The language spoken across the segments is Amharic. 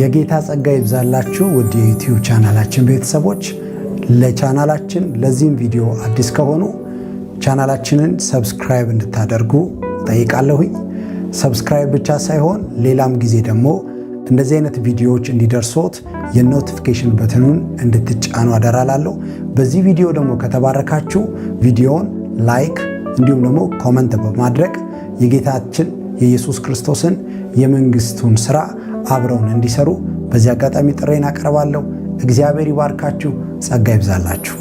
የጌታ ጸጋ ይብዛላችሁ ውድ የዩቲዩብ ቻናላችን ቤተሰቦች። ለቻናላችን ለዚህም ቪዲዮ አዲስ ከሆኑ ቻናላችንን ሰብስክራይብ እንድታደርጉ ጠይቃለሁኝ። ሰብስክራይብ ብቻ ሳይሆን ሌላም ጊዜ ደግሞ እንደዚህ አይነት ቪዲዮዎች እንዲደርሶት የኖቲፊኬሽን በተኑን እንድትጫኑ አደራላለሁ። በዚህ ቪዲዮ ደግሞ ከተባረካችሁ ቪዲዮውን ላይክ እንዲሁም ደግሞ ኮሜንት በማድረግ የጌታችን የኢየሱስ ክርስቶስን የመንግስቱን ሥራ አብረውን እንዲሰሩ በዚህ አጋጣሚ ጥሬን አቀርባለሁ። እግዚአብሔር ይባርካችሁ፣ ጸጋ ይብዛላችሁ።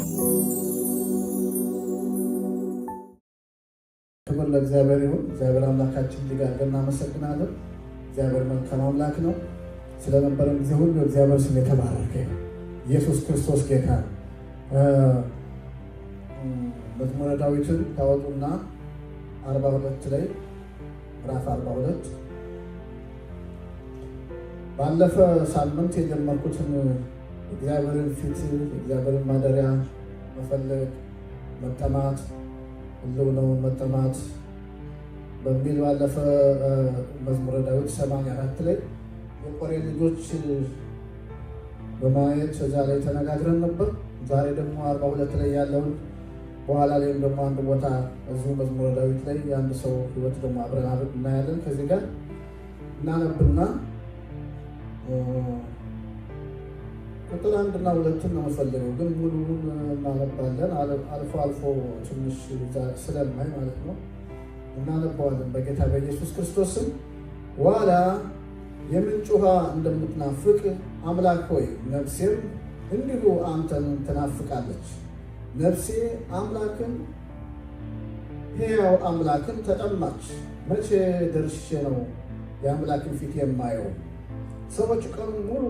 ክብር ለእግዚአብሔር ይሁን። እግዚአብሔር አምላካችን ሊጋር እናመሰግናለን። እግዚአብሔር መልካም አምላክ ነው። ስለነበረን ጊዜ ሁሉ እግዚአብሔር ስም የተባረከ ይሁን። ኢየሱስ ክርስቶስ ጌታ ነው። መዝሙረ ዳዊትን ታወጡና 42 ላይ ምዕራፍ 42 ባለፈ ሳምንት የጀመርኩትን እግዚአብሔርን ፊት እግዚአብሔርን ማደሪያ መፈለግ መጠማት ህልውናውን መጠማት በሚል ባለፈ መዝሙረ ዳዊት 84 ላይ የቆሬ ልጆች በማየት እዛ ላይ ተነጋግረን ነበር። ዛሬ ደግሞ 42 ላይ ያለውን በኋላ ላይም ደግሞ አንድ ቦታ እዚሁ መዝሙረ ዳዊት ላይ የአንድ ሰው ህይወት ደግሞ አብረን እናያለን። ከዚህ ጋር እናነብና ቁጥር 1 እና 2 ነው የምፈልገው፣ ግን ሙሉውን እናነባለን። አልፎ አልፎ ትንሽ ስለማይ ማለት ነው እናነባዋለን። በጌታ በኢየሱስ ክርስቶስ ስም። ዋላ የምንጭ ውሃ እንደምትናፍቅ አምላክ ሆይ ነፍሴም እንዲሁ አንተን ትናፍቃለች። ነፍሴ አምላክን ሕያው አምላክን ተጠማች። መቼ ደርሼ ነው የአምላክን ፊት የማየው? ሰዎች ቀኑን ሙሉ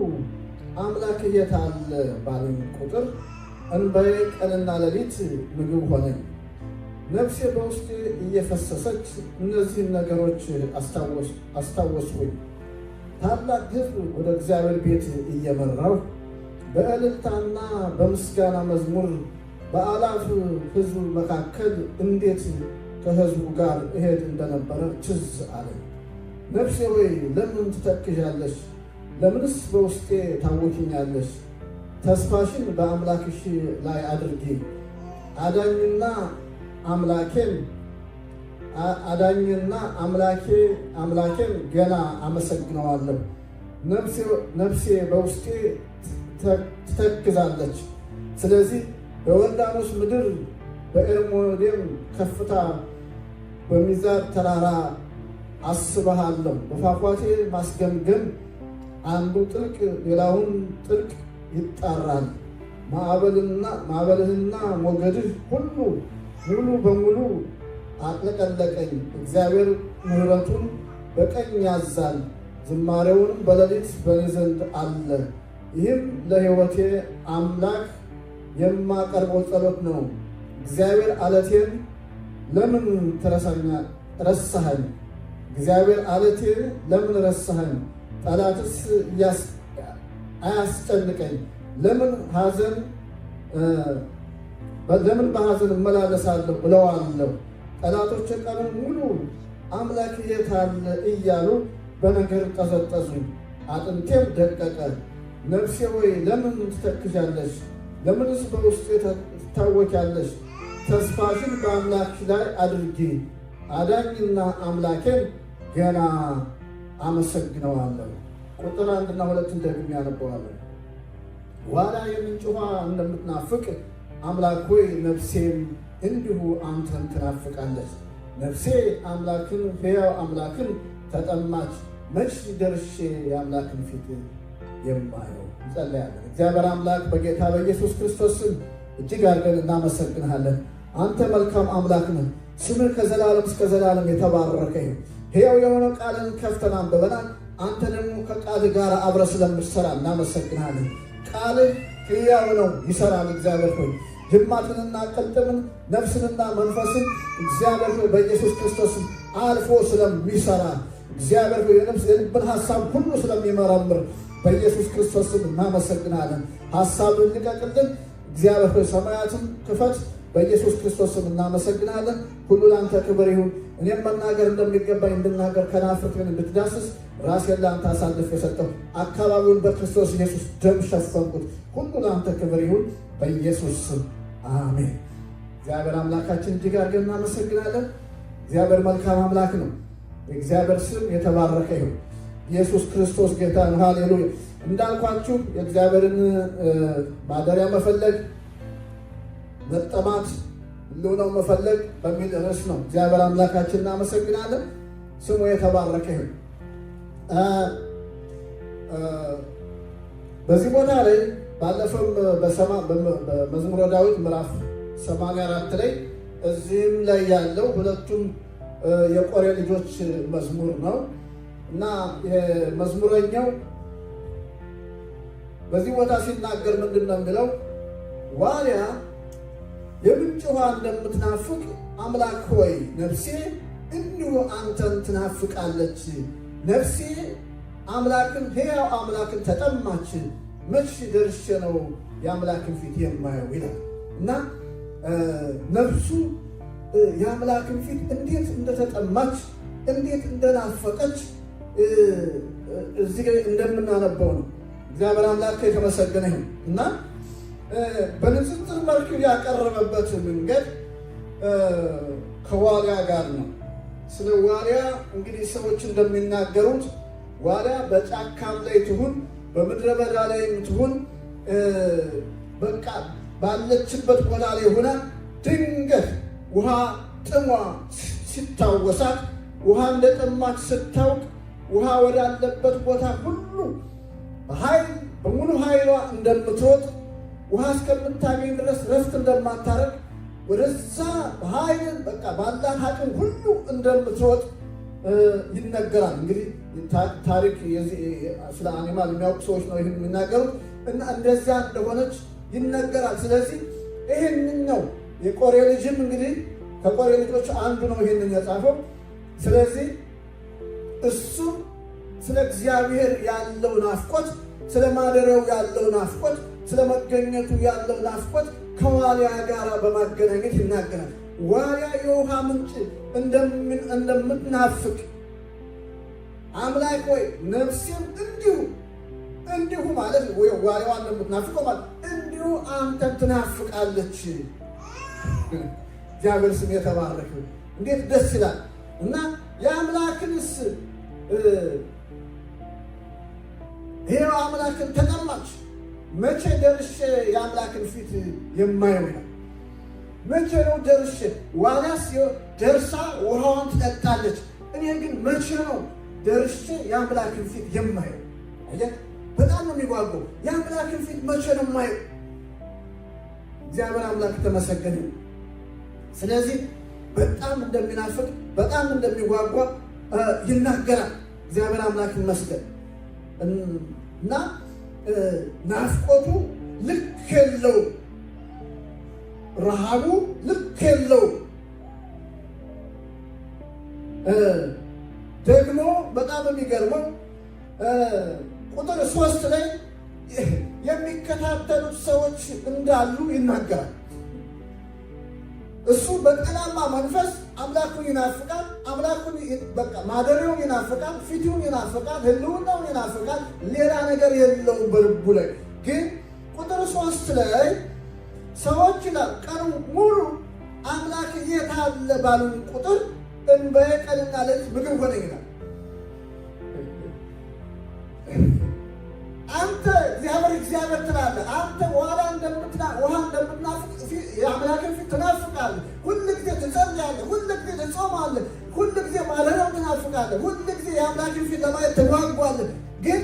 አምላክ የት አለ ባሉኝ ቁጥር እንባዬ ቀንና ሌሊት ምግብ ሆነኝ። ነፍሴ በውስጤ እየፈሰሰች እነዚህን ነገሮች አስታወስኩኝ። ታላቅ ሕዝብ ወደ እግዚአብሔር ቤት እየመራሁ በእልልታና በምስጋና መዝሙር በአላፍ ሕዝብ መካከል እንዴት ከሕዝቡ ጋር እሄድ እንደነበረ ትዝ አለኝ። ነፍሴ ሆይ ለምን ትተክዣለሽ? ለምንስ በውስጤ ታወኪኛለሽ? ተስፋሽን በአምላክሽ ላይ አድርጊ። አዳኝና አምላኬን ገና አመሰግነዋለሁ። ነፍሴ በውስጤ ትተክዛለች። ስለዚህ በዮርዳኖስ ምድር በኤርሞዴም ከፍታ በሚዛር ተራራ አስበሃለሁ። በፏፏቴ ማስገምገም አንዱ ጥልቅ ሌላውን ጥልቅ ይጣራል። ማዕበልህና ሞገድህ ሁሉ ሙሉ በሙሉ አጥለቀለቀኝ። እግዚአብሔር ምሕረቱን በቀኝ ያዛል፣ ዝማሬውንም በሌሊት በእኔ ዘንድ አለ። ይህም ለሕይወቴ አምላክ የማቀርበው ጸሎት ነው። እግዚአብሔር አለቴን ለምን ረሳኸኝ? እግዚአብሔር አለቴ ለምን ረሳኸኝ? ጠላትስ አያስጨንቀኝ? ለምን በሐዘን እመላለሳለሁ እለዋለሁ? ጠላቶች ቀኑን ሙሉ አምላክ የት አለ እያሉ በነገር ጠዘጠዙኝ፣ አጥንቴም ደቀቀ። ነፍሴ ሆይ ለምን ትተክዣለሽ? ለምንስ በውስጤ ትታወኪያለሽ? ተስፋሽን በአምላክሽ ላይ አድርጊ። አዳኝና አምላኬን ገና አመሰግነዋለሁ። ቁጥር 1 እና 2 ደግሜ ያነበዋለሁ። ዋላ የምንጭ ውሃ እንደምትናፍቅ አምላክ ሆይ ነፍሴም እንዲሁ አንተን ትናፍቃለች። ነፍሴ አምላክን ሕያው አምላክን ተጠማች። መች ደርሼ የአምላክን ፊት የማየው? እንጸልያለን። እግዚአብሔር አምላክ በጌታ በኢየሱስ ክርስቶስ ስም እጅግ አድርገን እናመሰግንሃለን። አንተ መልካም አምላክ ነህ። ስምህ ከዘላለም እስከ ዘላለም የተባረከ ይሁን። ሕያው የሆነው ቃልን ከፍተን አንብበናል። አንተ ደግሞ ከቃልህ ጋር አብረህ ስለምትሰራ እናመሰግንሃለን። ቃልህ ሕያው ነው፣ ይሰራል። እግዚአብሔር ሆይ ጅማትንና ቅልጥምን ነፍስንና መንፈስን እግዚአብሔር ሆይ በኢየሱስ ክርስቶስ አልፎ ስለሚሰራ እግዚአብሔር ሆይ የልብን ሐሳብ ሁሉ ስለሚመረምር በኢየሱስ ክርስቶስ እናመሰግናለን። ሐሳብን ልቀቅልን እግዚአብሔር ሆይ፣ ሰማያትን ክፈት፣ በኢየሱስ ክርስቶስ ስም እናመሰግናለን። ሁሉ ለአንተ ክብር ይሁን። እኔም መናገር እንደሚገባኝ እንድናገር ከናፍርትን እንድትዳስስ ራሴን ለአንተ አሳልፍ የሰጠው አካባቢውን በክርስቶስ ኢየሱስ ደም ሸፈንኩት። ሁሉ ለአንተ ክብር ይሁን በኢየሱስ ስም አሜን። እግዚአብሔር አምላካችን እጅግ አድርገን እናመሰግናለን። እግዚአብሔር መልካም አምላክ ነው። የእግዚአብሔር ስም የተባረከ ይሁን። ኢየሱስ ክርስቶስ ጌታ ነው። ሃሌሉያ። እንዳልኳችሁ የእግዚአብሔርን ማደሪያ መፈለግ፣ መጠማት፣ ሕልውናው መፈለግ በሚል ርዕስ ነው። እግዚአብሔር አምላካችን እናመሰግናለን። ስሙ የተባረከ ይሁን። በዚህ ቦታ ላይ ባለፈው በመዝሙረ ዳዊት ምዕራፍ 84 ላይ እዚህም ላይ ያለው ሁለቱም የቆሬ ልጆች መዝሙር ነው እና መዝሙረኛው በዚህ ቦታ ሲናገር ምንድን ነው የሚለው? ዋልያ የምንጭ ውሃ እንደምትናፍቅ አምላክ ሆይ ነፍሴ እንዲሁ አንተን ትናፍቃለች። ነፍሴ አምላክን ሕያው አምላክን ተጠማች። መቼ ደርሼ ነው የአምላክን ፊት የማየው ይላል እና ነፍሱ የአምላክን ፊት እንዴት እንደተጠማች እንዴት እንደናፈቀች እዚህ እንደምናነበው ነው። እግዚአብሔር አምላክ የተመሰገነ ይሁን እና በንጽጽር መልክ ያቀረበበት መንገድ ከዋልያ ጋር ነው። ስለ ዋልያ እንግዲህ ሰዎች እንደሚናገሩት ዋልያ በጫካም ላይ ትሁን በምድረ በዳ ላይ ትሁን በቃ ባለችበት ቦታ ላይ ሆና ድንገት ውሃ ጥሟ ሲታወሳት ውሃ እንደጠማች ስታውቅ ውሃ ወዳለበት ቦታ ሁሉ በሙሉ ኃይሏ እንደምትሮጥ ውሃ እስከምታገኝ ድረስ ረፍት እንደማታረግ ወደዛ በኃይል በቃ ባላት አቅም ሁሉ እንደምትሮጥ ይነገራል። እንግዲህ ታሪክ ስለ አኒማል የሚያውቁ ሰዎች ነው ይህን የሚናገሩት እና እንደዚያ እንደሆነች ይነገራል። ስለዚህ ይህንን ነው የቆሬ ልጅም እንግዲህ ከቆሬ ልጆች አንዱ ነው ይህንን የጻፈው። ስለዚህ እሱ ስለ እግዚአብሔር ያለው ናፍቆት፣ ስለ ማደሪያው ያለው ናፍቆት፣ ስለ መገኘቱ ያለው ናፍቆት ከዋልያ ጋር በማገናኘት ይናገራል። ዋልያ የውሃ ምንጭ እንደምትናፍቅ አምላክ ሆይ ነፍሴም እንዲሁ ማለት ዋልያዋ እንደምትናፍቀው ማለት እንዲሁ አንተን ትናፍቃለች። እግዚአብሔር ስም የተባረከ እንዴት ደስ ይላል እና የአምላክንስ ይሄው አምላክን ተጠማች። መቼ ደርሼ የአምላክን ፊት የማየው ነው? መቼ ነው ደርሼ? ዋልያስ ደርሳ ውሃዋን ትጠጣለች። እኔ ግን መቼ ነው ደርሼ የአምላክን ፊት የማየው? አየህ፣ በጣም ነው የሚጓጓው። የአምላክን ፊት መቼ ነው የማየው? እግዚአብሔር አምላክ ተመሰገነ። ስለዚህ በጣም እንደሚናፍቅ በጣም እንደሚጓጓ ይናገራል። እግዚአብሔር አምላክ ይመስገን እና ናፍቆቱ ልክ የለው፣ ረሃቡ ልክ የለው። ደግሞ በጣም የሚገርመው ቁጥር 3 ላይ የሚከታተሉት ሰዎች እንዳሉ ይናገራል። እሱ በጤናማ መንፈስ አምላኩን ይናፍቃል። አምላኩን በቃ ማደሪያውን ይናፍቃል፣ ፊቱን ይናፍቃል፣ ሕልውናውን ይናፍቃል። ሌላ ነገር የለውም በልቡ ላይ። ግን ቁጥር 3 ላይ ሰዎች ይላል ቀኑ ሙሉ አምላክ የት አለ ባሉን ቁጥር እንበየ ቀንና ሌሊት ምግብ ሆነ ይላል። አንተ እግዚአብሔር ትላለህ። አንተ ውሃ እንደምትናፍቅ የአምላክን ፊት ትናፍቃለህ። ሁል ጊዜ ትጸልያለህ፣ ሁል ጊዜ ትጾማለህ፣ ሁል ጊዜ ማደሪያውን ትናፍቃለህ፣ ሁል ጊዜ የአምላክን ፊት ለማየት ትጓጓለህ። ግን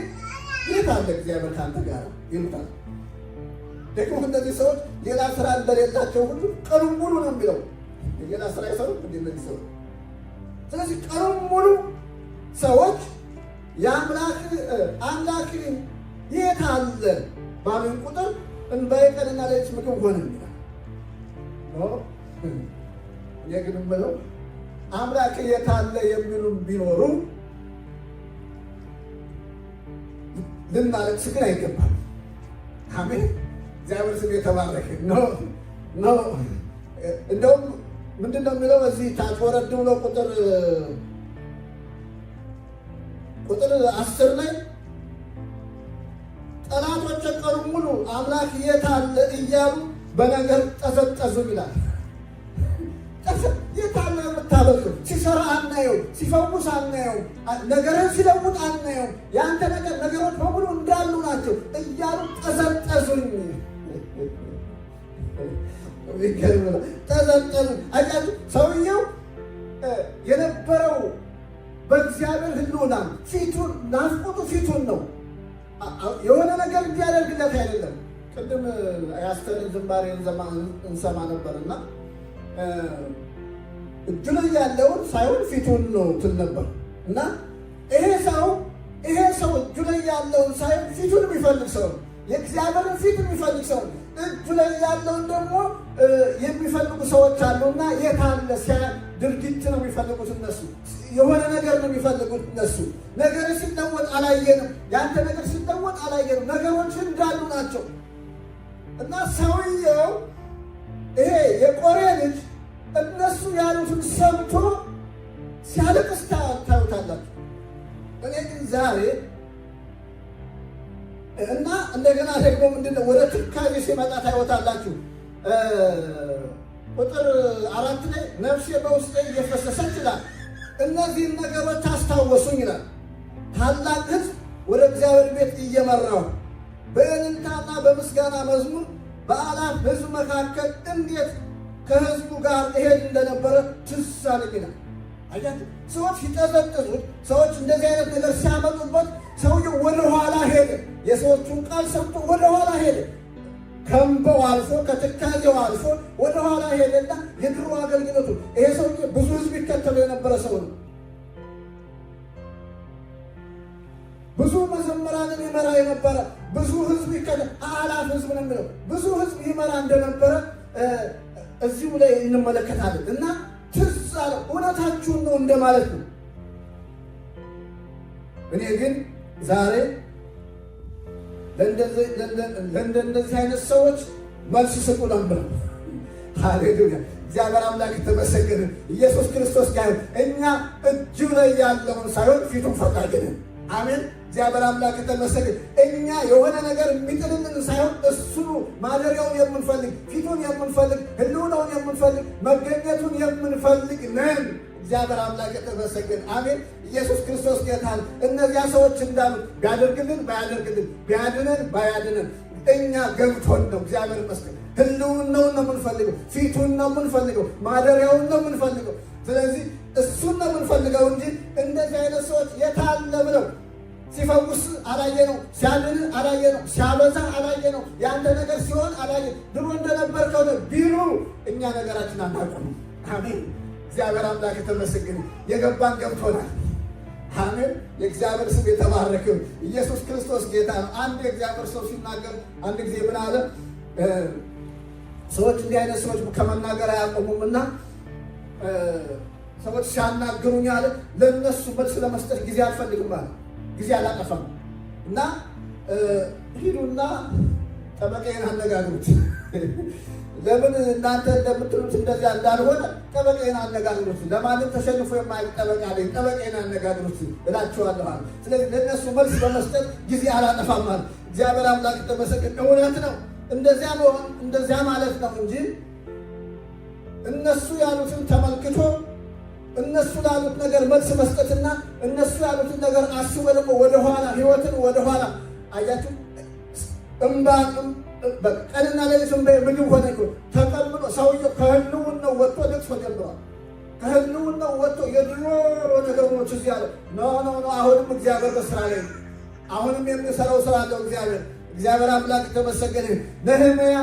የት አለ እግዚአብሔር ከአንተ ጋር ይሉታል። ደግሞ እነዚህ ሰዎች ሌላ ስራ እንደሌላቸው ሁሉ ቀኑን ሙሉ ነው የሚለው። ሌላ ስራ ይሰሩት እነዚህ ሰዎች። ስለዚህ ቀኑን ሙሉ ሰዎች አምላክ የት አለ ባሉን ቁጥር እንበየ ቀንና ሌሊት ምግብ ሆነ ይላል። እኔ ግን የምለው አምላክ የት አለ የሚሉም ቢኖሩ ልናለቅስ ግን አይገባም። አሜን። እግዚአብሔር ስም የተባረከ ነው። እንደውም ምንድን ነው የሚለው እዚህ ታች ወረድ ብሎ ቁጥር 10 ላይ ጠላቶች ቀኑ ሙሉ አምላክ የት አለ እያሉ በነገር ጠዘጠዙ ይላል። የት አለ የምታበቅም? ሲሰራ አናየው፣ ሲፈውስ አናየው፣ ነገርን ሲለውጥ አናየው። የአንተ ነገሮች በሙሉ እንዳሉ ናቸው እያሉ ጠዘጠዙኝ። ጠዘጠዙ። አያችሁ ሰውየው የነበረው በእግዚአብሔር ሕልውና ፊቱን ናፍቆቱ ፊቱን ነው። የሆነ ነገር እንዲያደርግለት አይደለም። ቅድም የአስተርን ዝማሬ እንሰማ ነበርና እጁ ላይ ያለውን ሳይሆን ፊቱን ነው ትል ነበር እና ይሄ ሰው እጁ ላይ ያለውን ሳይሆን ፊቱን የሚፈልግ ሰው ነው። የእግዚአብሔርን ፊት የሚፈልግ ሰው ነው። እጁ ላይ ያለውን ደግሞ የሚፈልጉ ሰዎች አሉና የታለ ድርጊት ነው የሚፈልጉት እነሱ። የሆነ ነገር ነው የሚፈልጉት እነሱ። ነገር ሲለወጥ አላየንም። ያንተ ነገር ሲለወጥ አላየንም። ነገሮች እንዳሉ ናቸው እና ሰውየው ይሄ የቆሬ ልጅ እነሱ ያሉትን ሰምቶ ሲያለቅስ ታዩታላችሁ። እኔ ግን ዛሬ እና እንደገና ደግሞ ምንድነው ወደ ትካዜ ሲመጣ ታዩታላችሁ። ቁጥር 4 ላይ ነፍሴ በውስጤ እየፈሰሰች ይላል። እነዚህን ነገሮች አስታወሱኝ ይላል። ታላቅ ሕዝብ ወደ እግዚአብሔር ቤት እየመራሁ በእልልታና በምስጋና መዝሙር በአላፍ ሕዝብ መካከል እንዴት ከሕዝቡ ጋር እሄድ እንደነበረ ትዝ አለኝ ይላል። አያችሁ ሰዎች ሲጠዘጥዙት፣ ሰዎች እንደዚህ አይነት ነገር ሲያመጡበት ሰውየው ወደኋላ ሄደ። የሰዎቹን ቃል ሰምቶ ወደኋላ ሄደ። ከእንባው አልፎ ከትካዜው አልፎ ወደኋላ ሄደና የድሮ አገልግሎቱ ይሄ ሰውዬ ብዙ ሕዝብ ይከተለው የነበረ ሰው ነው። ብዙ መዘምራንን ይመራ የነበረ ብዙ ሕዝብ ይከተል አላፍ ሕዝብ ነው የሚለው ብዙ ሕዝብ ይመራ እንደነበረ እዚሁ ላይ እንመለከታለን። እና ትዝ አለ። እውነታችሁን ነው እንደማለት ነው። እኔ ግን ዛሬ ለእንደዚህ አይነት ሰዎች መልስ ስጡ ነበር። ሃሌሉያ! እግዚአብሔር አምላክ የተመሰገነ ኢየሱስ ክርስቶስ ጋር እኛ እጁ ላይ ያለውን ሳይሆን ፊቱን ፈላጊ ነን። አሜን። እግዚአብሔር አምላክ የተመሰገነ እኛ የሆነ ነገር የሚጥልልን ሳይሆን እሱ ማደሪያውን የምንፈልግ ፊቱን የምንፈልግ ሕልውናውን የምንፈልግ መገኘቱን የምንፈልግ ነን። እግዚአብሔር አምላክ የተመሰገነ አሜን። ኢየሱስ ክርስቶስ ጌታን እነዚያ ሰዎች እንዳሉ ቢያደርግልን ባያደርግልን ቢያድነን ባያድነን እኛ ገብቶን ነው። እግዚአብሔር ይመስገን። ሕልውናውን ነው የምንፈልገው፣ ፊቱን ነው የምንፈልገው፣ ማደሪያውን ነው የምንፈልገው። ስለዚህ እሱን ነው የምንፈልገው እንጂ እንደዚህ አይነት ሰዎች የታለ ብለው ሲፈውስ አላየ ነው፣ ሲያድን አላየ ነው፣ ሲያበዛ አላየ ነው፣ ያንተ ነገር ሲሆን አላየ ድሮ እንደነበርከው ነው ቢሉ እኛ ነገራችን አናውቅም። አሜን። እግዚአብሔር አምላክ የተመሰገነ የገባን ገብቶናል። አሜን። የእግዚአብሔር ስም የተባረከ። ኢየሱስ ክርስቶስ ጌታ ነው። አንድ የእግዚአብሔር ሰው ሲናገር አንድ ጊዜ ምን አለ? ሰዎች እንዲህ አይነት ሰዎች ከመናገር አያቆሙምና ሰዎች ሲያናግሩኝ አለ ለእነሱ መልስ ለመስጠት ጊዜ አልፈልግም አለ። ጊዜ አላጠፋም እና ሂዱና ጠበቃዬን አነጋግሩት። ለምን እናንተ እንደምትሉት እንደዚያ እንዳልሆነ ጠበቃዬን አነጋግሩት። ለማንም ተሸንፎ የማያውቅ ጠበቃ አለኝ፣ ጠበቃዬን አነጋግሩት እላችኋለሁ። ስለዚህ ለእነሱ መልስ በመስጠት ጊዜ አላጠፋም አለ። እግዚአብሔር አምላክ ተመሰገነ። እውነት ነው። እንደዚያ ማለት ነው እንጂ እነሱ ያሉትን ተመልክቶ እነሱ ላሉት ነገር መልስ መስጠትና እነሱ ያሉትን ነገር አስቦ ደግሞ ወደኋላ ህይወትን ወደኋላ አያችሁ። ቀንና ሌሊት ምግብ ሆነ ተቀምጦ ሰውየው ከህልውናው ወጥቶ ልቅሶ ጀምሯል። ከህልውናው ወጥቶ የድሮ ነገሮች እዚህ ያለ ኖ አሁንም እግዚአብሔር በስራ ላይ ነው። አሁንም የሚሰራው ስራ አለው እግዚአብሔር አምላክ የተመሰገነ። ነህምያ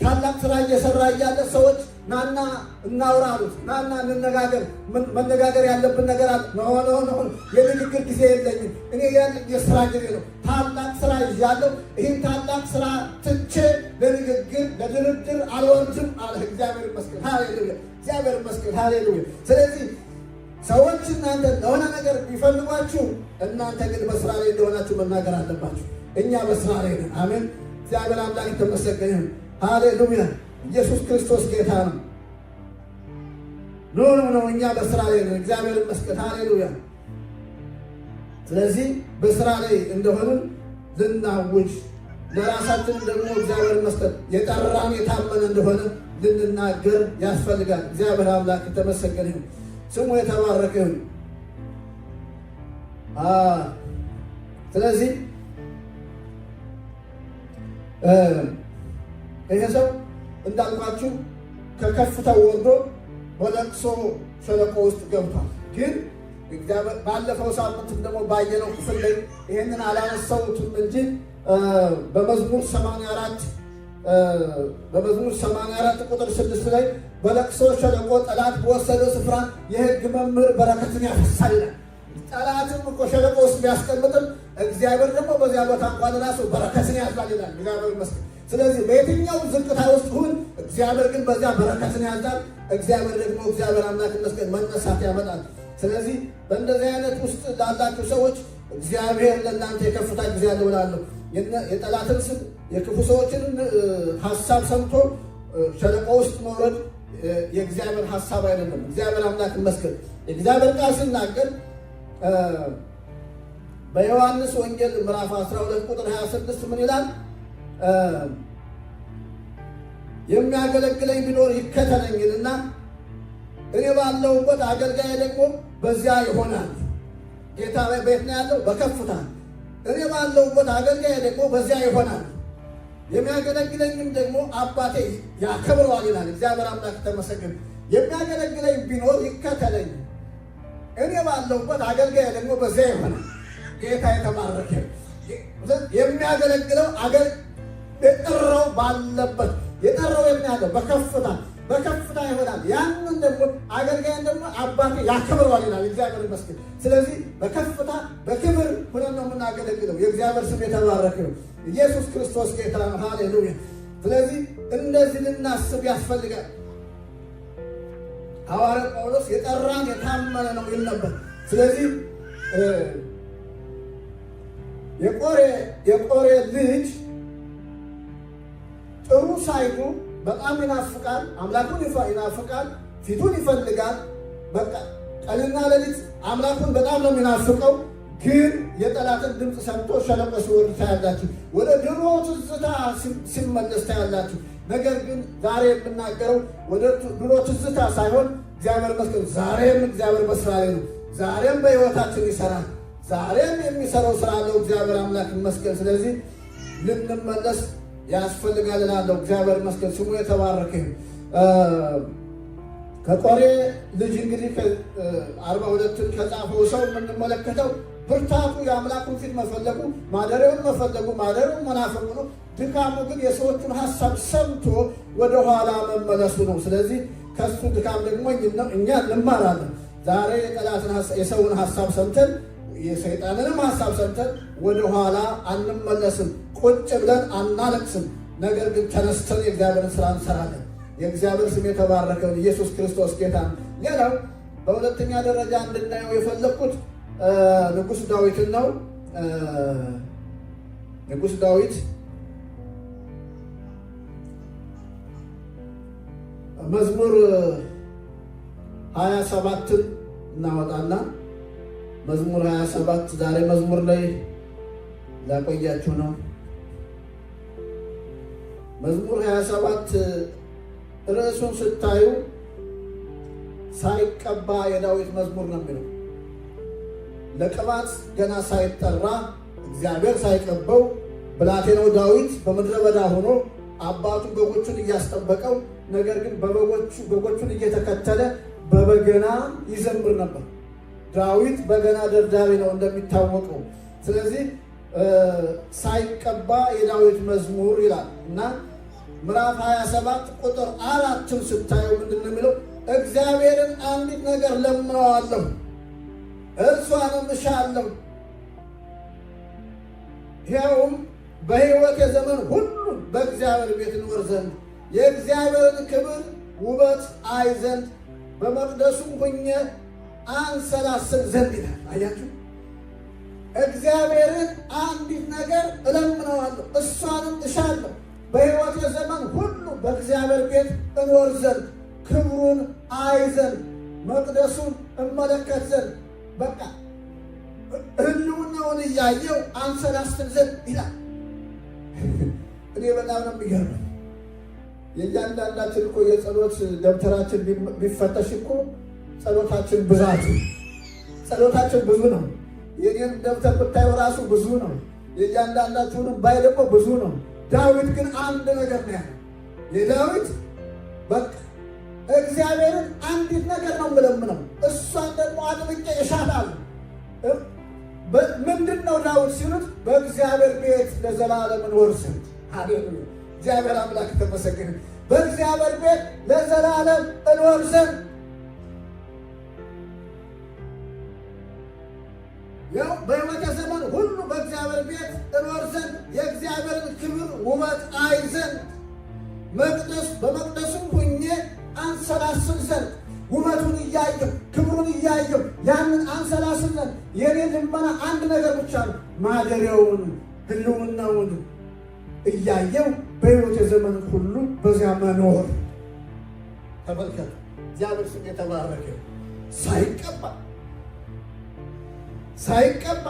ታላቅ ስራ እየሰራ እያለ ሰዎች ናና እናውራ አሉት። ናና እንነጋገር፣ መነጋገር ያለብን ነገር አለ። ኖ የንግግር ጊዜ የለኝም፣ እኔ የስራ ጊዜ ነው። ታላቅ ስራ ይዣለሁ። ይህን ታላቅ ስራ ትቼ ለንግግር ለድርድር አልወርድም አለ። እግዚአብሔር ይመስገን፣ ሃሌሉያ! እግዚአብሔር ይመስገን፣ ሃሌሉያ! ስለዚህ ሰዎች እናንተ ለሆነ ነገር ቢፈልጓችሁ እናንተ ግን በስራ ላይ እንደሆናችሁ መናገር አለባችሁ። እኛ በስራ ላይ ነን። አሜን። እግዚአብሔር አምላክ የተመሰገነ ይሁን። ሃሌሉያ! ኢየሱስ ክርስቶስ ጌታ ነው። ኖ እኛ በስራ ላይ ነው። እግዚአብሔር ይመስገን። ሃሌሉያ። ስለዚህ በስራ ላይ እንደሆንን ልናውጅ፣ ለራሳችን ደግሞ እግዚአብሔር ይመስገን የጠራን የታመነ እንደሆነ ልንናገር ያስፈልጋል። እግዚአብሔር አምላክ የተመሰገነ ይሁን፣ ስሙ የተባረከ ይሁን። ስለዚህ ይሄ ሰው እንዳልኳችሁ ከከፍታው ወርዶ በለቅሶ ሸለቆ ውስጥ ገብቷል። ግን ባለፈው ሳምንትም ደግሞ ባየነው ክፍል ላይ ይሄንን አላነሳሁትም እንጂ በመዝሙር 84 ቁጥር 6 ላይ በለቅሶ ሸለቆ ጠላት በወሰደው ስፍራ የሕግ መምህር በረከትን ያፈሳል። ጠላትም እኮ ሸለቆ ውስጥ ቢያስቀምጥም እግዚአብሔር ደግሞ በዚያ ቦታ እንኳን ራሱ በረከትን ያዛል ይላል። እግዚአብሔር ይመስገን። ስለዚህ በየትኛው ዝቅታ ውስጥ ሁን፣ እግዚአብሔር ግን በዚያ በረከትን ያዛል። እግዚአብሔር ደግሞ እግዚአብሔር አምላክ ይመስገን መነሳት ያመጣል። ስለዚህ በእንደዚህ አይነት ውስጥ ላላችሁ ሰዎች እግዚአብሔር ለእናንተ የከፍታ ጊዜ ያለው እላለሁ። የጠላትን ስም የክፉ ሰዎችን ሀሳብ ሰምቶ ሸለቆ ውስጥ መውረድ የእግዚአብሔር ሀሳብ አይደለም። እግዚአብሔር አምላክ ይመስገን። የእግዚአብሔር ቃል ሲናገር በዮሐንስ ወንጌል ምዕራፍ 12 ቁጥር 26 ምን ይላል? የሚያገለግለኝ ቢኖር ይከተለኝና እኔ ባለሁበት አገልጋይ ደግሞ በዚያ ይሆናል። ጌታ ቤት ነው ያለው በከፍታ። እኔ ባለሁበት አገልጋይ ደግሞ በዚያ ይሆናል። የሚያገለግለኝም ደግሞ አባቴ ያከብረዋል ይላል። እግዚአብሔር አምላክ ተመሰገነ። የሚያገለግለኝ ቢኖር ይከተለኝ፣ እኔ ባለሁበት አገልጋይ ደግሞ በዚያ ይሆናል። ጌታ የተባረከ። የሚያገለግለው የጠራው ባለበት የጠራው የሚያለው በከፍታ ይሆናል። ያንን ደግሞ አገልጋይን ደግሞ አባቴ ያከብረዋል ይላል። እግዚአብሔር ይመስገን። ስለዚህ በከፍታ በክብር ሆነን ነው የምናገለግለው። የእግዚአብሔር ስም የተባረከ ነው። ኢየሱስ ክርስቶስ ጌታ ነው። ሃሌሉያ። ስለዚህ እንደዚህ ልናስብ ያስፈልጋል። ሐዋርያ ጳውሎስ የጠራን የታመነ ነው ይል ነበር። ስለዚህ የቆሬ ልጅ ጥሩ ሳይቱ በጣም ይናፍቃል፣ አምላኩን ይናፍቃል፣ ፊቱን ይፈልጋል። በቃ ቀንና ሌሊት አምላኩን በጣም ነው የሚናፍቀው። ግን የጠላትን ድምፅ ሰምቶ ሸለቆ ሲወርድ ታያላችሁ። ወደ ድሮ ትዝታ ሲመለስ ታያላችሁ። ነገር ግን ዛሬ የምናገረው ወደ ድሮ ትዝታ ሳይሆን እግዚአብሔር ይመስገን ዛሬም እግዚአብሔር በስራ ላይ ነው። ዛሬም በሕይወታችን ይሰራል። ዛሬም የሚሰራው ስራ አለው። እግዚአብሔር አምላክ ይመስገን። ስለዚህ ልንመለስ ያስፈልጋል እላለሁ። እግዚአብሔር ይመስገን፣ ስሙ የተባረከ። ከቆሬ ልጅ እንግዲህ 42ን ከጻፈው ሰው የምንመለከተው ብርታቱ የአምላኩን ፊት መፈለጉ፣ ማደሪያውን መፈለጉ፣ ማደሪያውን መናፈቁ ነው። ድካሙ ግን የሰዎቹን ሀሳብ ሰምቶ ወደኋላ መመለሱ ነው። ስለዚህ ከሱ ድካም ደግሞ እኛ እንማራለን። ዛሬ የሰውን ሀሳብ ሰምተን የሰይጣንንም ሀሳብ ሰምተን ወደኋላ አንመለስም። ቁጭ ብለን አናለቅስም። ነገር ግን ተነስተን የእግዚአብሔርን ስራ እንሰራለን። የእግዚአብሔር ስም የተባረከውን ኢየሱስ ክርስቶስ ጌታ ነው። ሌላው በሁለተኛ ደረጃ እንድናየው የፈለግኩት ንጉሥ ዳዊትን ነው። ንጉሥ ዳዊት መዝሙር 27ን እናወጣና መዝሙር 27 ዛሬ መዝሙር ላይ ላቆያችሁ ነው። መዝሙር 27 ርዕሱን ስታዩ ሳይቀባ የዳዊት መዝሙር ነው የሚለው። ለቅባት ገና ሳይጠራ እግዚአብሔር ሳይቀበው ብላቴናው ዳዊት በምድረ በዳ ሆኖ አባቱ በጎቹን እያስጠበቀው፣ ነገር ግን በጎቹን እየተከተለ በበገና ይዘምር ነበር። ዳዊት በገና ደርዳሪ ነው እንደሚታወቀው። ስለዚህ ሳይቀባ የዳዊት መዝሙር ይላል እና ምዕራፍ 27 ቁጥር 4 ስታዩ ምንድን ነው የሚለው? እግዚአብሔርን አንዲት ነገር ለምነዋለሁ፣ እርሷንም እሻለሁ፣ ይኸውም በሕይወት የዘመን ሁሉ በእግዚአብሔር ቤት እኖር ዘንድ የእግዚአብሔርን ክብር ውበት አይ ዘንድ በመቅደሱም ሆኜ አንሰላስል ዘንድ ይላል። አያችሁ፣ እግዚአብሔርን አንዲት ነገር እለምነዋለሁ፣ እሷንም እሻለሁ፣ በሕይወት የዘመን ሁሉ በእግዚአብሔር ቤት እኖር ዘንድ ክብሩን አይ ዘንድ መቅደሱን እመለከት ዘንድ በቃ ህልውናውን እያየው አንሰላስል ዘንድ ይላል። እኔ በጣም ነው የሚገርመኝ። የእያንዳንዳችን እኮ የጸሎት ደብተራችን ቢፈተሽ እኮ ጸሎታችን ብዛት ጸሎታችን ብዙ ነው። የኔን ደብተር ብታየው ራሱ ብዙ ነው። የእያንዳንዳችሁንም ባይ ደግሞ ብዙ ነው። ዳዊት ግን አንድ ነገር ነው ያለው። የዳዊት በቃ እግዚአብሔርን አንዲት ነገር ነው የምለምነው፣ እሷን ደግሞ አጥብቄ እሻታለሁ። ምንድን ነው ዳዊት ሲሉት በእግዚአብሔር ቤት ለዘላለም እንኖር ዘንድ። ሃሌሉያ! እግዚአብሔር አምላክ ተመሰገነ። በእግዚአብሔር ቤት ለዘላለም እንኖር ዘንድ ያው በሕይወቴ ዘመን ሁሉ በእግዚአብሔር ቤት እኖር ዘንድ የእግዚአብሔርን ክብር ውበት አይ ዘንድ በመቅደሱም ሁኜ አንሰላስል ዘንድ ውበቱን እያየሁ ክብሩን እያየሁ ያንን አንሰላስል ዘንድ የኔ ልመና አንድ ነገር ብቻ ነው፣ ማደሪያውን ህልውናውን እያየሁ በሕይወቴ ዘመን ሁሉ በዚያ መኖር። ተመልከቱ፣ እግዚአብሔር ስም የተባረከ። ሳይቀባ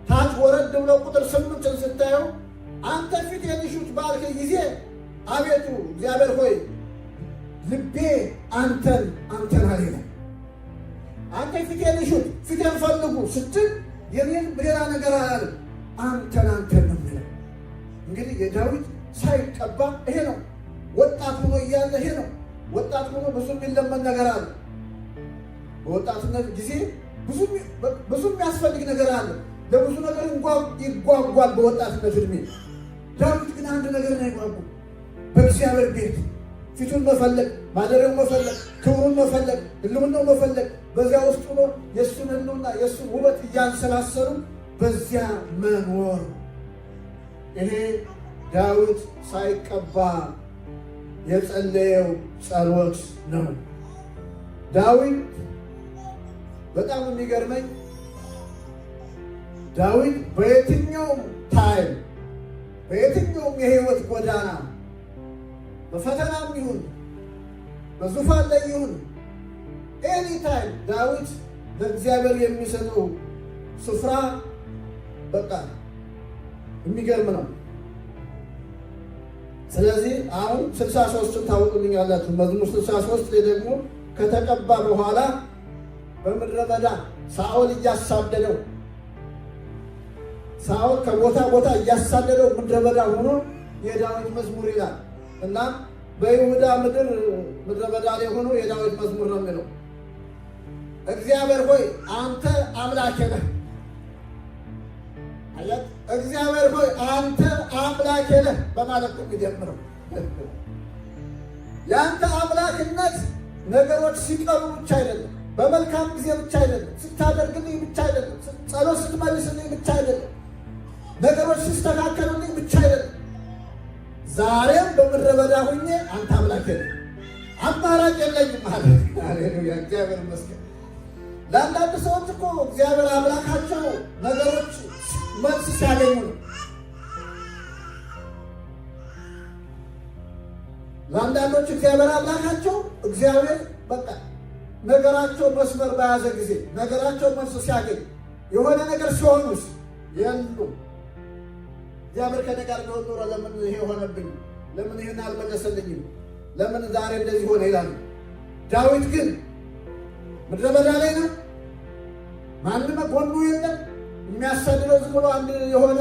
ታች ወረድ ብለው ቁጥር 8ን ስታየው አንተ ፊቴን እሹት ባልክ ጊዜ አቤቱ እግዚአብሔር ሆይ ልቤ አንተን አለ። አንተ ፊቴን እሹት ፊቴን ፈልጉ ስትል የኔን ሌላ ነገር አላለም፣ አንተን ነው የሚለው። እንግዲህ የዳዊት ሳይቀባ ይሄ ነው። ወጣት ሆኖ እያለ ይሄ ነው። ወጣት ሆኖ ብዙ የሚለመን ነገር አለ። በወጣትነት ጊዜ ብዙ የሚያስፈልግ ነገር አለ። ለብዙ ነገር ይጓጓል በወጣትነት እድሜ። ዳዊት ግን አንድ ነገር ነው ይጓጓ፣ በእግዚአብሔር ቤት ፊቱን መፈለግ፣ ማደሪያውን መፈለግ፣ ክብሩን መፈለግ፣ ህልውናው መፈለግ። በዚያ ውስጥ ሆኖ የእሱን ህልውና የእሱን ውበት እያንሰላሰሉ በዚያ መኖር። ይሄ ዳዊት ሳይቀባ የጸለየው ጸሎት ነው። ዳዊት በጣም የሚገርመኝ ዳዊት በየትኛውም ታይም በየትኛውም የህይወት ጎዳና በፈተናም ይሁን በዙፋን ላይ ይሁን ኤኒ ታይም ዳዊት ለእግዚአብሔር የሚሰጠው ስፍራ በቃ የሚገርም ነው። ስለዚህ አሁን 63ን ታወጡልኛላችሁ። መዝሙር 63 ላይ ደግሞ ከተቀባ በኋላ በምድረ በዳ ሳኦል እያሳደደው ሳኦል ከቦታ ቦታ እያሳደደው ምድረ በዳ ሆኖ የዳዊት መዝሙር ይላል እና በይሁዳ ምድረ በዳ ላይ ሆኖ የዳዊት መዝሙር ነው የሚለው። እግዚአብሔር ሆይ አንተ አምላኬ ነህ። አያት እግዚአብሔር ሆይ አንተ አምላኬ ነህ በማለት ነው የሚጀምረው። የአንተ አምላክነት ነገሮች ሲቀሩ ብቻ አይደለም፣ በመልካም ጊዜ ብቻ አይደለም፣ ስታደርግልኝ ብቻ አይደለም፣ ጸሎት ስትመልስልኝ ብቻ አይደለም፣ ነገሮች ሲስተካከሉልኝ ብቻ አይደለም። ዛሬም በምድረ በዳ ሁኜ አንተ አምላኬ ነህ፣ አማራጭ የለኝም ማለት። ሃሌሉያ! እግዚአብሔር ይመስገን። ለአንዳንድ ሰዎች እኮ እግዚአብሔር አምላካቸው ነገሮች መልስ ሲያገኙ ነው። ለአንዳንዶች እግዚአብሔር አምላካቸው እግዚአብሔር በቃ ነገራቸው መስመር በያዘ ጊዜ ነገራቸው መልስ ሲያገኝ የሆነ ነገር ሲሆኑስ የሉ እግዚአብሔር ከእኔ ጋር ቢሆን ኖሮ ለምን ይሄ ሆነብኝ? ለምን ይህን አልመለሰልኝም? ለምን ዛሬ እንደዚህ ሆነ ይላሉ። ዳዊት ግን ምድረ በዳ ላይ ነው። ማንም ጎኑ የለም። የሚያሳድደው ዝም ብሎ አንድ የሆነ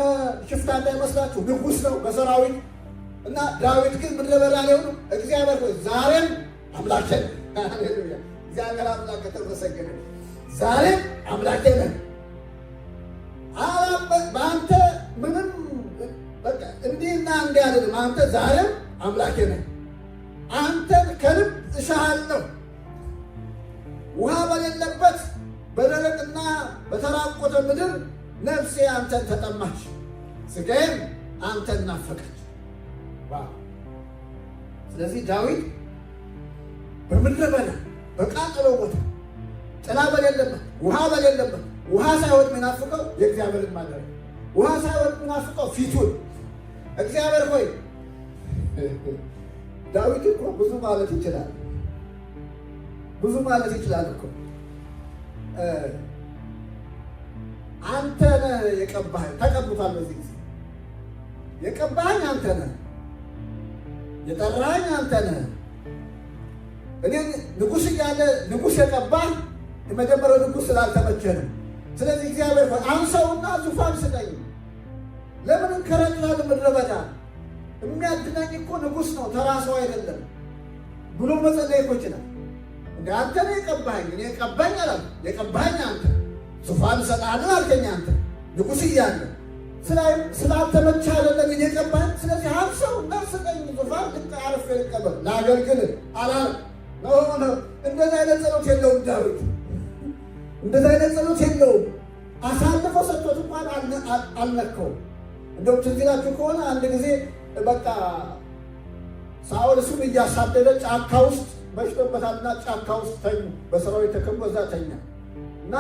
ሽፍታ እንዳይመስላችሁ ንጉሥ ነው በሰራዊት እና ዳዊት ግን ምድረ በዳ ላይ ሆኖ እግዚአብሔር ሆይ ዛሬም አምላኬ ነህ። ሃሌሉያ! እግዚአብሔር አምላክ ተመሰገነ። ዛሬም አምላኬ ነህ። በአንተ ምንም በቃ እንዲህና እንዲህ አይደለም። አንተ ዛሬም አምላኬ ነህ። አንተን ከልብ እሻሃለሁ። ውሃ በሌለበት በደረቅና በተራቆተ ምድር ነፍሴ አንተን ተጠማች፣ ሥጋዬም አንተን ናፈቀች። ስለዚህ ዳዊት በምድረ በዳ በቃጠለው ቦታ ጥላ በሌለበት ውሃ በሌለበት ውሃ ሳይሆን የሚናፍቀው የእግዚአብሔርን ማደሪያ፣ ውሃ ሳይሆን የሚናፍቀው ፊቱን። እግዚአብሔር ሆይ ዳዊት እኮ ብዙ ማለት ይችላል። ብዙ ማለት ይችላል እኮ። አንተ ነህ የቀባኸኝ፣ ተቀብቷል። በዚህ ጊዜ የቀባኸኝ አንተ ነህ፣ የጠራኸኝ አንተ ነህ። እኔ ንጉሥ እያለ ንጉሥ የቀባህ የመጀመሪያው ንጉሥ ስላልተመቸህ ነው። ስለዚህ እግዚአብሔር አንሳውና ዙፋን ስጠኝ። ለምን እንከረኛለሁ ምድረ በዳ? የሚያድነኝ እኮ ንጉሥ ነው፣ ተራ ሰው አይደለም ብሎ መጸለይ እኮ ይችላል። እንደ አንተ ነው የቀባኸኝ፣ እኔ ቀባኝ አላል። የቀባኸኝ አንተ፣ ዙፋን እሰጥሃለሁ አልከኝ አንተ ንጉሥ እያለ ስላልተመቸህ አይደለም እኔ ቀባኸኝ። ስለዚህ አንሳውና ስጠኝ ዙፋን፣ አርፌ ልቀበል ላገልግል አላል። እንደዚህ አይነት ጸሎት የለውም ዳዊት፣ እንደዚህ አይነት ጸሎት የለውም። አሳልፎ ሰጥቶት እንኳን አልነካውም። እንደውም ትዝ ይላችሁ ከሆነ አንድ ጊዜ በቃ ሳኦል እሱን እያሳደደ ጫካ ውስጥ መሽቶበታልና ጫካ ውስጥ ተኙ። በሰራዊት ተከቦ እዛ ተኛ እና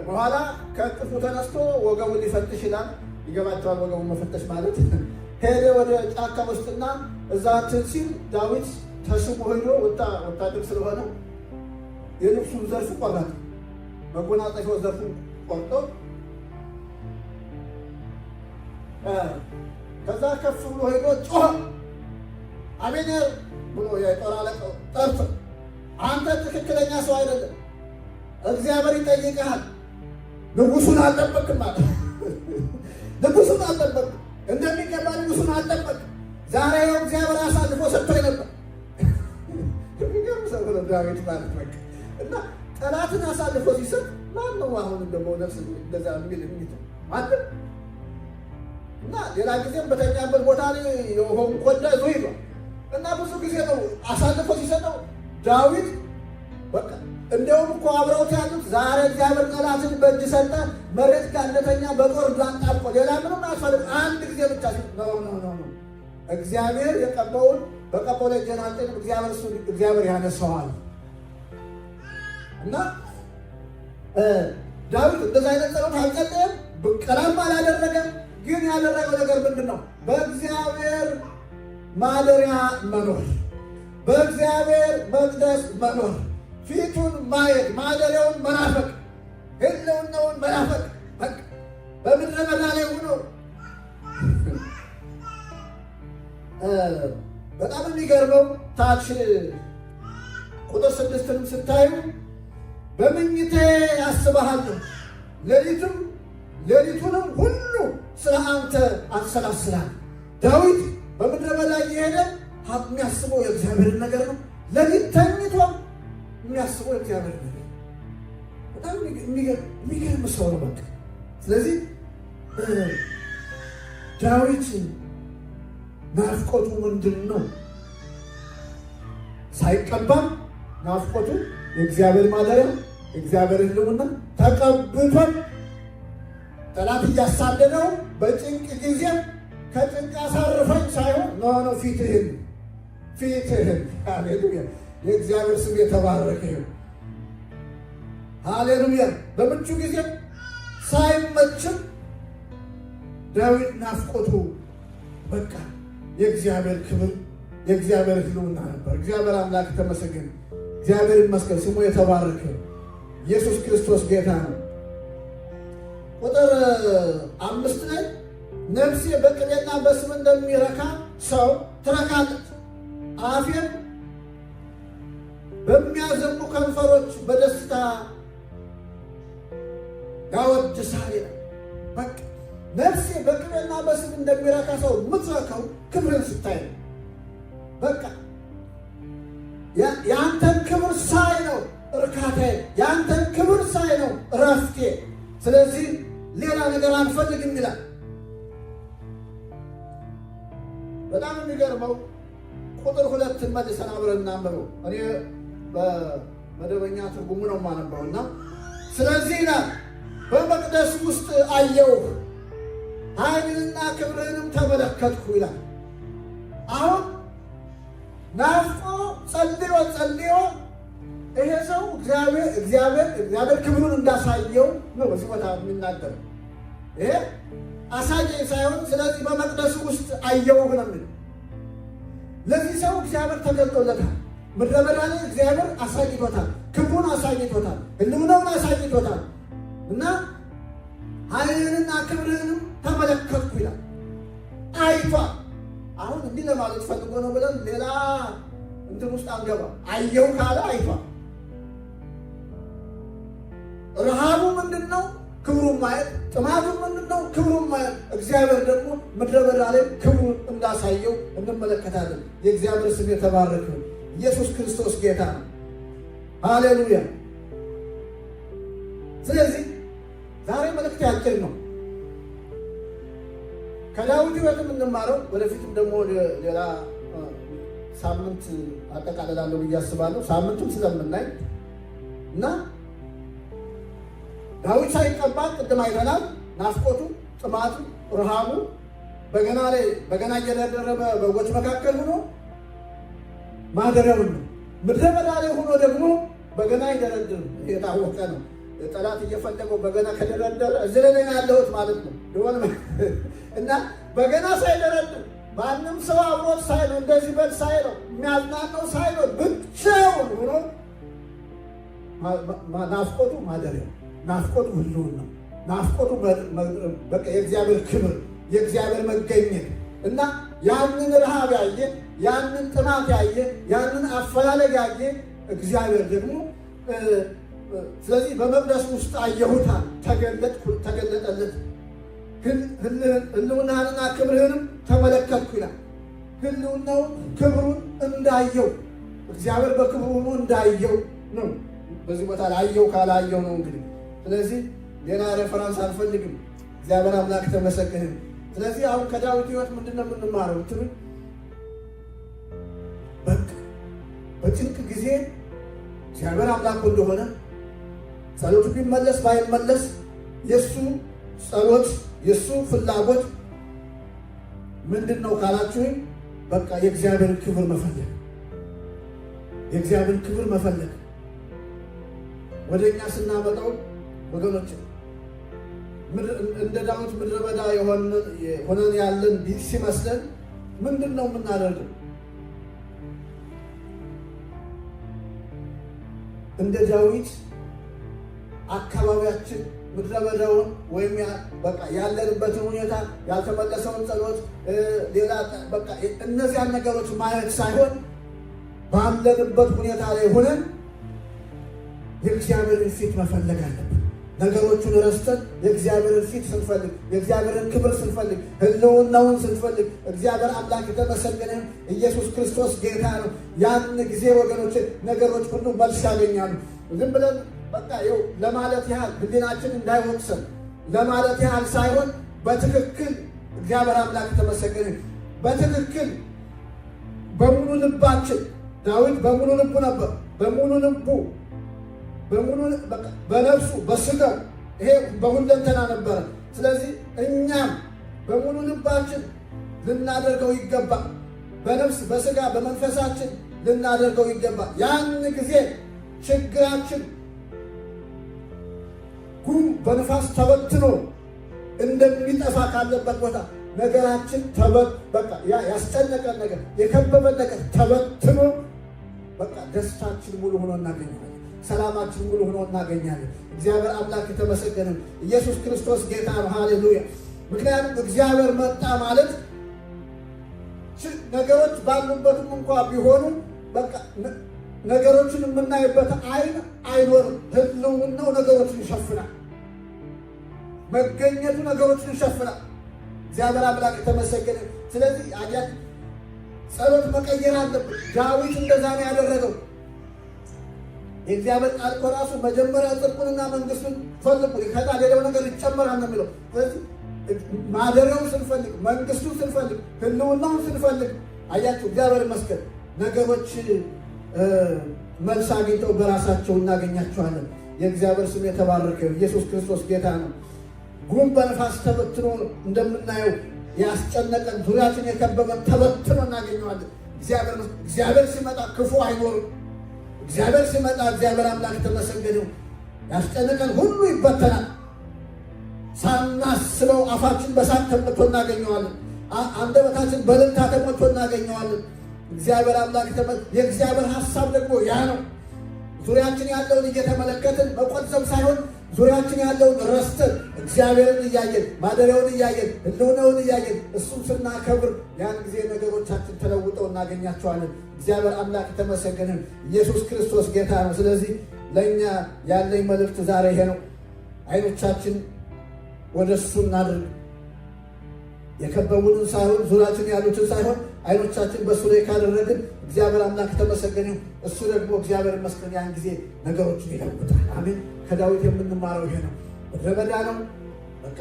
በኋላ ከእቅፉ ተነስቶ ወገቡን ሊፈትሽ ይላል። ይገባቸዋል ወገቡን መፈተሽ ማለት። ሄደ ወደ ጫካ ውስጥና እዛ እንትን ሲል ዳዊት ተስቦ ሄዶ ወታደር ስለሆነ የልብሱን ዘርፍ ቆረጠ። መጎናጸፊያው ዘርፉን ቆርጦ ከዛ ከፍ ብሎ ሄዶ ጮኸ። አቤኔር ብሎ የጦር አለቃው ጠርቶ አንተ ትክክለኛ ሰው አይደለም፣ እግዚአብሔር ይጠይቅሃል። ንጉሱን አልጠበቅም ማለት ንጉሱን አልጠበቅም፣ እንደሚገባ ንጉሱን አልጠበቅም። ዛሬ እግዚአብሔር አሳልፎ ሰጥቶኝ ነበር። ሰው ዳዊት ማለት በቃ እና ጠላትን አሳልፎ ሲሰጥ ማን ነው አሁን ደግሞ ነፍስ እንደዛ የሚል ማለት እና ሌላ ጊዜም በተኛበት ቦታ ላይ የሆን ኮዳ ይዞ ሄዷል። እና ብዙ ጊዜ ነው አሳልፎ ሲሰጠው ዳዊት በቃ እንደውም እኮ አብረውት ያሉት ዛሬ እግዚአብሔር ጠላትን በእጅ ሰጠ፣ መሬት ጋር እንደተኛ በጦር ዳንጣልቆ ሌላ ምንም አያስፈልግ። አንድ ጊዜ ብቻ ነው እግዚአብሔር የቀባውን በቀባው ላይ ጀናንጤን እግዚአብሔር ያነሳዋል። እና ዳዊት እንደዛ አይነት ጸሎት አልጸለየም፣ ብቀላም አላደረገም። ግን ያደረገው ነገር ምንድን ነው? በእግዚአብሔር ማደሪያ መኖር፣ በእግዚአብሔር መቅደስ መኖር፣ ፊቱን ማየት፣ ማደሪያውን መናፈቅ፣ ህልውናውን መናፈቅ። በምድረ በዳ ላይ ሆኖ በጣም የሚገርመው ታች ቁጥር 6ንም ስታዩ በምኝታዬ አስብሃለሁ፣ ሌሊቱንም ሁሉ ስለ አንተ አሰላስላለሁ። ዳዊት በምድረ በዳ እየሄደ የሚያስበው የእግዚአብሔርን ነገር ነው። ሌሊት ተኝቶ የሚያስበው የእግዚአብሔር ነገር። በጣም የሚገርም ሰው ነው በቃ። ስለዚህ ዳዊት ናፍቆቱ ምንድን ነው? ሳይቀባም ናፍቆቱ የእግዚአብሔር ማደሪያ፣ የእግዚአብሔር ህልውና ተቀብቷል። ጠላት እያሳደደው በጭንቅ ጊዜ ከጭንቅ አሳርፈኝ ሳይሆን ኖ ፊትህን። ሃሌሉያ! የእግዚአብሔር ስም የተባረከ ይሁን። ሃሌሉያ! በምቹ ጊዜ ሳይመችም ዳዊት ናፍቆቱ በቃ የእግዚአብሔር ክብር፣ የእግዚአብሔር ህልውና ነበር። እግዚአብሔር አምላክ ተመሰገነ። እግዚአብሔር ይመስገን፣ ስሙ የተባረከ። ኢየሱስ ክርስቶስ ጌታ ነው። ቁጥር 5 ላይ ነፍሴ በቅቤና በስብ እንደሚረካ ሰው ትረካለች፣ አፌም በሚያዘሙ ከንፈሮች በደስታ ያወድሳል ይላል። በቃ ነፍሴ በቅቤና በስብ እንደሚረካ ሰው የምትረካው ክብርን ስታይ ነው። በቃ የአንተን ክብር ሳይ ነው እርካታዬ፣ የአንተን ክብር ሳይ ነው እረፍቴ። ስለዚህ ሌላ ነገር አልፈልግም ይላል። በጣም የሚገርመው ቁጥር 2 መልሰን አብረን እናንብበው። እኔ በመደበኛ ትርጉሙ ነው የማነበው እና ስለዚህ ይላል በመቅደስ ውስጥ አየሁህ፣ ኃይልንና ክብርህንም ተመለከትኩ ይላል። አሁን ናፍቆ ጸልዮ ይሄ ሰው እግዚአብሔር ክብሩን እንዳሳየው ነው በዚህ ቦታ የሚናገር። ይሄ አሳየኝ ሳይሆን ስለዚህ በመቅደሱ ውስጥ አየሁህ ነው የሚለው። ለዚህ ሰው እግዚአብሔር ተገልጦለታል። ምድረ በዳ ላይ እግዚአብሔር አሳይቶታል፣ ክብሩን አሳይቶታል፣ ሕልውናውን አሳይቶታል እና ኃይልህንና ክብርህንም ተመለከትኩ ይላል። አይቷል። አሁን እንዲህ ለማለት ፈልጎ ነው ብለን ሌላ እንትን ውስጥ አንገባ። አየው ካለ አይቷል። ረሃቡ ምንድን ነው? ክብሩን ማየት። ጥማቱ ምንድን ነው? ክብሩን ማየት። እግዚአብሔር ደግሞ ምድረ በዳ ላይ ክብሩን እንዳሳየው እንመለከታለን። የእግዚአብሔር ስም የተባረከ። ኢየሱስ ክርስቶስ ጌታ ነው። ሃሌሉያ። ስለዚህ ዛሬ መልእክት ያጭር ነው። ከዳዊት ሕይወት የምንማረው ወደፊትም ደግሞ ሌላ ሳምንት አጠቃልላለሁ ብዬ አስባለሁ። ሳምንቱም ስለምናይ እና ዳዊት ሳይቀባ ቅድም አይተናል። ናፍቆቱ፣ ጥማቱ፣ ረሃቡ በገና ላይ በገና እየደረደረ በጎች መካከል ሆኖ ማደሪያውን ነው። ምድረ በዳ ላይ ሆኖ ደግሞ በገና ይደረድር። የታወቀ ነው። ጠላት እየፈለገው በገና ከደረደረ እዚህ ላይ ያለሁት ማለት ነው ይሆን እና በገና ሳይደረድር ማንም ሰው አብሮት ሳይለው እንደዚህ በል ሳይለው የሚያዝናናው ሳይለው ብቻውን ሆኖ ናፍቆቱ ማደሪያው፣ ናፍቆቱ ሕልውና ነው። ናፍቆቱ በቃ የእግዚአብሔር ክብር፣ የእግዚአብሔር መገኘት እና ያንን ረሃብ ያየ፣ ያንን ጥማት ያየ፣ ያንን አፈላለግ ያየ እግዚአብሔር ደግሞ ስለዚህ በመቅደስ ውስጥ አየሁታል፣ ተገለጠለት። ሕልውናህንና ክብርህንም ተመለከትኩ ይላል። ሕልውናውን ክብሩን እንዳየው እግዚአብሔር በክብሩ ሆኖ እንዳየው ነው። በዚህ ቦታ ላይ አየው ካላየው ነው እንግዲህ። ስለዚህ ሌላ ሬፈራንስ አልፈልግም። እግዚአብሔር አምላክ ተመሰገነ። ስለዚህ አሁን ከዳዊት ሕይወት ምንድን ነው የምንማረው ትሉኝ? በቃ በጭንቅ ጊዜ እግዚአብሔር አምላክ እንደሆነ ጸሎቱ ቢመለስ ባይመለስ የእሱ ጸሎት የእሱ ፍላጎት ምንድን ነው ካላችሁኝ፣ በቃ የእግዚአብሔርን ክብር መፈለግ፣ የእግዚአብሔርን ክብር መፈለግ። ወደ እኛ ስናመጣው ወገኖች እንደ ዳዊት ምድረ በዳ ሆነን ያለን ሲመስለን ምንድን ነው የምናደርገው? እንደ ዳዊት አካባቢያችን ምድረ በዳውን ወይም በቃ ያለንበትን ሁኔታ ያልተመለሰውን ጸሎት ሌላ በቃ እነዚያን ነገሮች ማየት ሳይሆን ባለንበት ሁኔታ ላይ ሆነን የእግዚአብሔርን ፊት መፈለግ አለብን። ነገሮቹን ረስተን የእግዚአብሔርን ፊት ስንፈልግ፣ የእግዚአብሔርን ክብር ስንፈልግ፣ ሕልውናውን ስንፈልግ፣ እግዚአብሔር አምላክ የተመሰገነ ኢየሱስ ክርስቶስ ጌታ ነው። ያን ጊዜ ወገኖች ነገሮች ሁሉ መልስ ያገኛሉ። ዝም ብለን በቃ ይኸው ለማለት ያህል ሕሊናችን እንዳይወቅሰን ለማለት ያህል ሳይሆን በትክክል እግዚአብሔር አምላክ የተመሰገነ በትክክል በሙሉ ልባችን ዳዊት በሙሉ ልቡ ነበር። በሙሉ ልቡ በነፍሱ በስጋው ይሄ በሁለንተና ነበረ። ስለዚህ እኛም በሙሉ ልባችን ልናደርገው ይገባል። በነፍስ በስጋ በመንፈሳችን ልናደርገው ይገባል። ያን ጊዜ ችግራችን ጉም በንፋስ ተበትኖ እንደሚጠፋ ካለበት ቦታ ነገራችን በቃ ያስጨነቀን ነገር የከበበን ነገር ተበትኖ በቃ ደስታችን ሙሉ ሆኖ እናገኛለን። ሰላማችን ሙሉ ሆኖ እናገኛለን። እግዚአብሔር አምላክ የተመሰገነ ኢየሱስ ክርስቶስ ጌታ ነው። ሃሌሉያ። ምክንያቱም እግዚአብሔር መጣ ማለት ነገሮች ባሉበትም እንኳ ቢሆኑ በቃ ነገሮችን የምናይበት አይን አይኖርም። ሕልውናው ነገሮችን ይሸፍናል። መገኘቱ ነገሮችን ይሸፍናል። እግዚአብሔር አምላክ የተመሰገነ። ስለዚህ አያት ጸሎት መቀየር አለብን። ዳዊት እንደዛ ነው ያደረገው። የእግዚአብሔር ቃል እኮ ራሱ መጀመሪያ ጽድቁንና መንግስቱን ፈልጉ ከዛ ሌላው ነገር ይጨመራል ነው የሚለው። ስለዚህ ማደሪያውን ስንፈልግ፣ መንግስቱን ስንፈልግ፣ ሕልውናውን ስንፈልግ አያችሁ እግዚአብሔር ይመስገን ነገሮች መልስ አግኝተው በራሳቸው እናገኛቸዋለን። የእግዚአብሔር ስም የተባረከ። ኢየሱስ ክርስቶስ ጌታ ነው። ጉም በነፋስ ተበትኖ እንደምናየው ያስጨነቀን ዙሪያችን የከበበን ተበትኖ እናገኘዋለን። እግዚአብሔር ሲመጣ ክፉ አይኖርም። እግዚአብሔር ሲመጣ እግዚአብሔር አምላክ ተመሰገነው። ያስጨነቀን ሁሉ ይበተናል። ሳናስበው አፋችን በሳቅ ተሞልቶ እናገኘዋለን። አንደበታችን በእልልታ ተሞልቶ እናገኘዋለን። እግዚአብሔር አምላክ የእግዚአብሔር ሐሳብ ደግሞ ያ ነው። ዙሪያችን ያለውን እየተመለከትን መቆዘም ሳይሆን ዙሪያችን ያለውን ረስተን እግዚአብሔርን እያየን ማደሪያውን እያየን ሕልውናውን እያየን እሱን ስናከብር ያን ጊዜ ነገሮቻችን ተለውጠው እናገኛቸዋለን። እግዚአብሔር አምላክ የተመሰገነ ኢየሱስ ክርስቶስ ጌታ ነው። ስለዚህ ለእኛ ያለኝ መልእክት ዛሬ ይሄ ነው። አይኖቻችን ወደ እሱ እናድርግ። የከበቡንን ሳይሆን ዙሪያችን ያሉትን ሳይሆን አይኖቻችን በእሱ ላይ ካደረግን እግዚአብሔር አምላክ የተመሰገነ እሱ ደግሞ እግዚአብሔር ይመስገን ያን ጊዜ ነገሮችን ይለውጣል። አሜን። ከዳዊት የምንማረው ይሄ ነው። ምድረ በዳ ነው። በቃ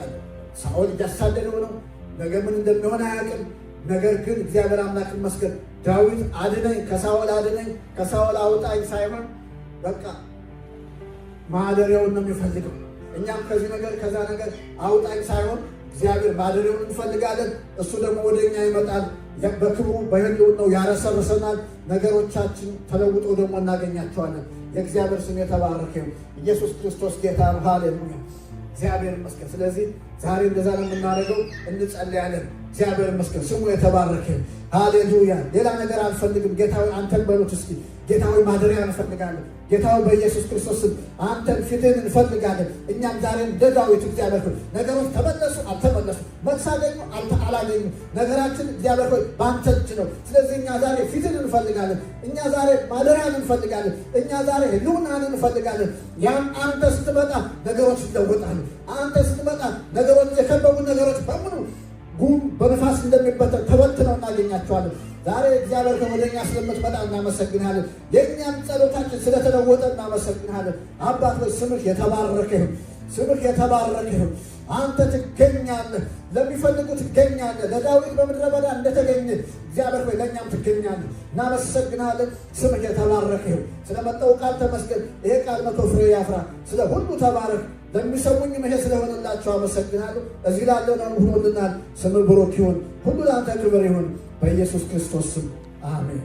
ሳኦል እያሳደደው ነው። ነገ ምን እንደሚሆን አያውቅም። ነገር ግን እግዚአብሔር አምላክ ይመስገን ዳዊት አድነኝ፣ ከሳኦል አድነኝ፣ ከሳኦል አውጣኝ ሳይሆን በቃ ማደሪያውን ነው የሚፈልገው። እኛም ከዚህ ነገር ከዛ ነገር አውጣኝ ሳይሆን እግዚአብሔር ማደሪያውን እንፈልጋለን። እሱ ደግሞ ወደ እኛ ይመጣል። በክብሩ በሕልውናው ያረሰርሰናል። ነገሮቻችን ተለውጠው ደግሞ እናገኛቸዋለን። የእግዚአብሔር ስም የተባረከ ነው። ኢየሱስ ክርስቶስ ጌታ ነው። ሃሌሉያ፣ እግዚአብሔር ይመስገን። ስለዚህ ዛሬ እንደዛ ነው የምናደርገው። እንጸልያለን። እግዚአብሔር ይመስገን፣ ስሙ የተባረከ ነው። ሃሌሉያ። ሌላ ነገር አልፈልግም። ጌታዊ አንተን በሉት እስኪ። ጌታዊ ማደሪያ እንፈልጋለን። ጌታዊ በኢየሱስ ክርስቶስ ስም አንተን ፊትህን እንፈልጋለን። እኛም ዛሬ እንደ ዳዊት እግዚአብሔር ሆይ ነገሮች ተመለሱ አልተመለሱ፣ መልስ አገኙ አላገኙ፣ ነገራችን እግዚአብሔር ሆይ በአንተ እጅ ነው። ስለዚህ እኛ ዛሬ ፊትህን እንፈልጋለን። እኛ ዛሬ ማደሪያን እንፈልጋለን። እኛ ዛሬ ሕልውናን እንፈልጋለን። ያም አንተ ስትመጣ ነገሮች ይለወጣሉ። አንተ ስትመጣ ነገሮች የከበቡ ነገሮች በሙሉ ጉም በነፋስ እንደሚበተን ተበትነው እናገኛቸዋለን። ዛሬ እግዚአብሔር ከወደኛ ስለምትመጣ እናመሰግናለን። የእኛም ጸሎታችን ስለተለወጠ እናመሰግናለን። አባት ሆይ ስምህ የተባረከ ይሁን፣ ስምህ የተባረከ ይሁን። አንተ ትገኛለህ፣ ለሚፈልጉ ትገኛለህ። ለዳዊት በምድረ በዳ እንደተገኘ እግዚአብሔር ሆይ ለእኛም ትገኛለህ። እናመሰግናለን። ስምህ የተባረከ ይሁን። ስለመጣው ቃል ተመስገን። ይሄ ቃል 100 ፍሬ ያፍራ። ስለ ሁሉ ተባረክ። ለሚሰሙኝ ይሄ ስለሆነላቸው አመሰግናለሁ። እዚህ ላለው ነው ሆኖልናል። ስምህ ብሩክ ይሁን። ሁሉ ለአንተ ክብር ይሁን። በኢየሱስ ክርስቶስ ስም አሜን።